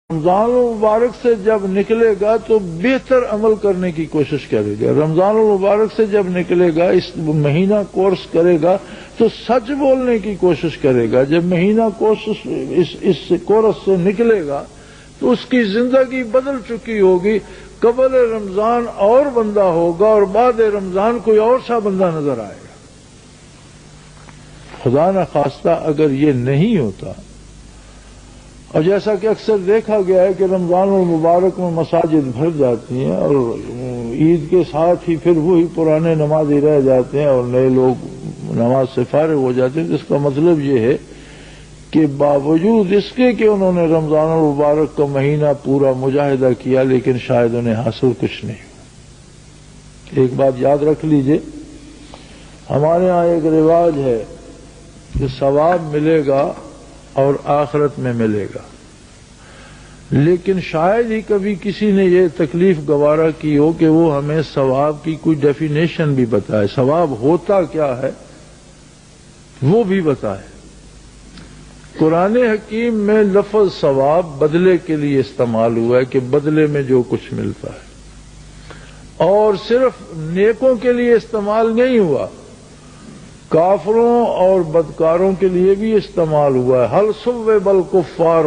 رمضان المبارک سے جب نکلے گا تو بہتر عمل کرنے کی کوشش کرے گا. رمضان المبارک سے جب نکلے گا، اس مہینہ کورس کرے گا تو سچ بولنے کی کوشش کرے گا. جب مہینہ اس کورس سے نکلے گا تو اس کی زندگی بدل چکی ہوگی. قبل رمضان اور بندہ ہوگا اور بعد رمضان کوئی اور سا بندہ نظر آئے گا. خدا نہ خواستہ اگر یہ نہیں ہوتا، اور جیسا کہ اکثر دیکھا گیا ہے کہ رمضان المبارک میں مساجد بھر جاتی ہیں اور عید کے ساتھ ہی پھر وہی پرانے نمازی رہ جاتے ہیں اور نئے لوگ نماز سے فارغ ہو جاتے ہیں، تو اس کا مطلب یہ ہے کہ باوجود اس کے کہ انہوں نے رمضان المبارک کا مہینہ پورا مجاہدہ کیا، لیکن شاید انہیں حاصل کچھ نہیں. ایک بات یاد رکھ لیجئے، ہمارے ہاں ایک رواج ہے کہ ثواب ملے گا اور آخرت میں ملے گا، لیکن شاید ہی کبھی کسی نے یہ تکلیف گوارا کی ہو کہ وہ ہمیں ثواب کی کوئی ڈیفینیشن بھی بتائے، ثواب ہوتا کیا ہے وہ بھی بتائے. قرآن حکیم میں لفظ ثواب بدلے کے لیے استعمال ہوا ہے کہ بدلے میں جو کچھ ملتا ہے، اور صرف نیکوں کے لیے استعمال نہیں ہوا، کافروں اور بدکاروں کے لیے بھی استعمال ہوا ہے. حل ثوب الکفار،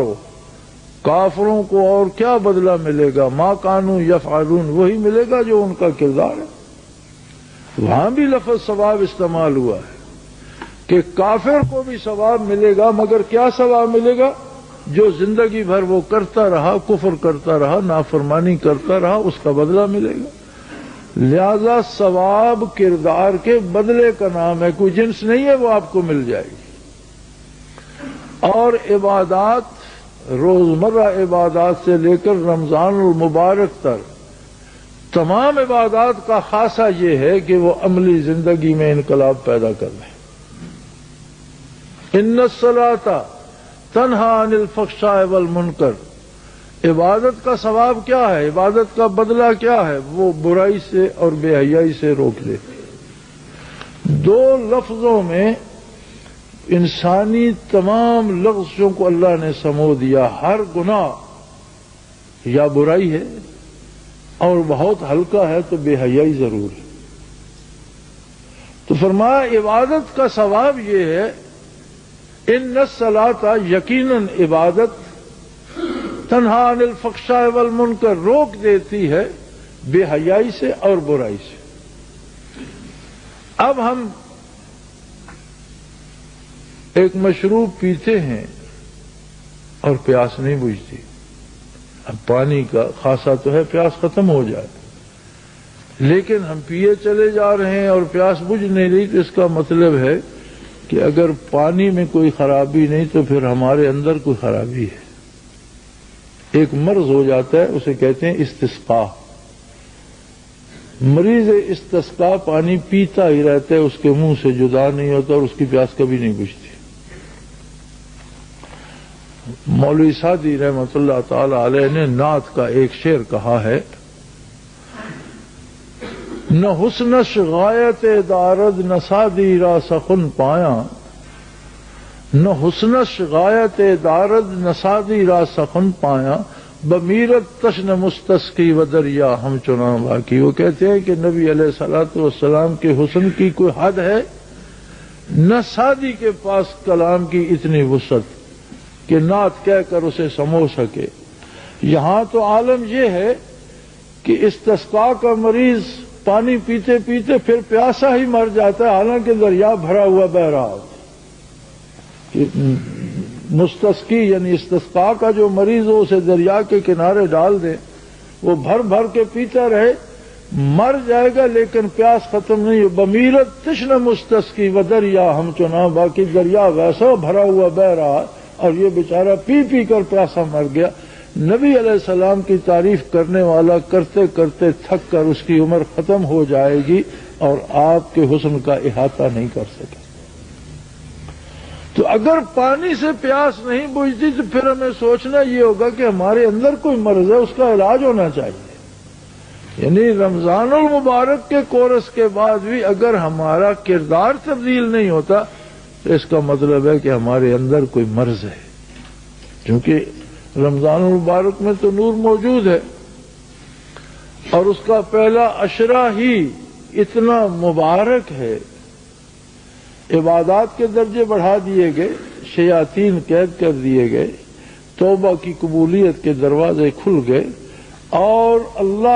کافروں کو اور کیا بدلہ ملے گا؟ ما کانوا یفعلون، وہی ملے گا جو ان کا کردار ہے. وہاں بھی لفظ ثواب استعمال ہوا ہے کہ کافر کو بھی ثواب ملے گا، مگر کیا ثواب ملے گا؟ جو زندگی بھر وہ کرتا رہا، کفر کرتا رہا، نافرمانی کرتا رہا، اس کا بدلہ ملے گا. لہذا ثواب کردار کے بدلے کا نام ہے، کوئی جنس نہیں ہے، وہ آپ کو مل جائے گی. اور عبادات، روزمرہ عبادات سے لے کر رمضان المبارک تک تمام عبادات کا خاصہ یہ ہے کہ وہ عملی زندگی میں انقلاب پیدا کر دیں. ان الصلاۃ تنہی عن الفحشاء والمنکر، عبادت کا ثواب کیا ہے، عبادت کا بدلہ کیا ہے؟ وہ برائی سے اور بے حیائی سے روک دے. دو لفظوں میں انسانی تمام لفظوں کو اللہ نے سمو دیا. ہر گناہ یا برائی ہے اور بہت ہلکا ہے تو بے حیائی ضرور ہے. تو فرمایا عبادت کا ثواب یہ ہے، ان الصلاۃ، یقیناً عبادت، تنہی عن الفحشاء والمنکر، روک دیتی ہے بے حیائی سے اور برائی سے. اب ہم ایک مشروب پیتے ہیں اور پیاس نہیں بجھتی. اب پانی کا خاصہ تو ہے پیاس ختم ہو جائے، لیکن ہم پیے چلے جا رہے ہیں اور پیاس بجھ نہیں رہی، تو اس کا مطلب ہے کہ اگر پانی میں کوئی خرابی نہیں تو پھر ہمارے اندر کوئی خرابی ہے. ایک مرض ہو جاتا ہے، اسے کہتے ہیں استسقاء. مریض استسقاء پانی پیتا ہی رہتا ہے، اس کے منہ سے جدا نہیں ہوتا اور اس کی پیاس کبھی نہیں بجھتی. مولوی سعدی رحمۃ اللہ تعالی علیہ نے نعت کا ایک شعر کہا ہے، نہ حسنش غایت دارد نہ سعدی را سخن پایا، نہ حسنش غایت دارد نہ سعدی را سخن پایا، بمیرت تشن مستسقی و دریا ہم چنا باقی. وہ کہتے ہیں کہ نبی علیہ الصلوۃ والسلام کے حسن کی کوئی حد ہے، نہ سعدی کے پاس کلام کی اتنی وسعت کہ نعت کہہ کر اسے سمو سکے. یہاں تو عالم یہ ہے کہ استسقاء کا مریض پانی پیتے پیتے پھر پیاسا ہی مر جاتا ہے، حالانکہ دریا بھرا ہوا بہ رہا ہوتا. مستسقی یعنی استسقاء کا جو مریض ہو اسے دریا کے کنارے ڈال دیں، وہ بھر بھر کے پیتا رہے، مر جائے گا لیکن پیاس ختم نہیں. بمیرت تشن مستسقی و دریا ہم چنا باقی، دریا ویسا بھرا ہوا بہ رہا اور یہ بیچارہ پی پی کر پیاسا مر گیا. نبی علیہ السلام کی تعریف کرنے والا کرتے کرتے تھک کر اس کی عمر ختم ہو جائے گی اور آپ کے حسن کا احاطہ نہیں کر سکے. تو اگر پانی سے پیاس نہیں بجھتی تو پھر ہمیں سوچنا یہ ہوگا کہ ہمارے اندر کوئی مرض ہے، اس کا علاج ہونا چاہیے. یعنی رمضان المبارک کے کورس کے بعد بھی اگر ہمارا کردار تبدیل نہیں ہوتا تو اس کا مطلب ہے کہ ہمارے اندر کوئی مرض ہے. کیونکہ رمضان المبارک میں تو نور موجود ہے، اور اس کا پہلا عشرہ ہی اتنا مبارک ہے، عبادات کے درجے بڑھا دیے گئے، شیاطین قید کر دیے گئے، توبہ کی قبولیت کے دروازے کھل گئے، اور اللہ